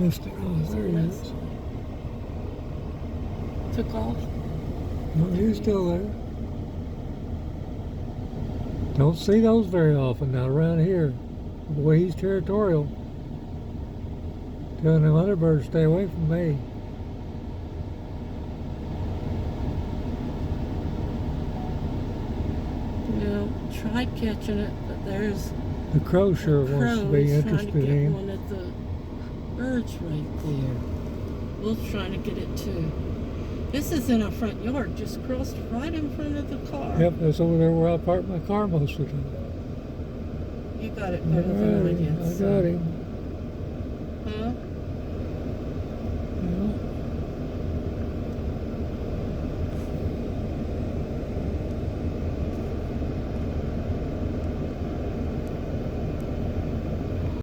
missed it. Oh, there he is. Took off. No, he's still there. Don't see those very often now around here. The way he's territorial. Telling them other birds stay away from me. Tried catching it, but there's the crow sure wants to be interested in one of the birds right there. Will's trying to get it too. This is in our front yard, just crossed right in front of the car. Yep, that's over there where I park my car most of the time. You got it better than I did. I got him. Huh?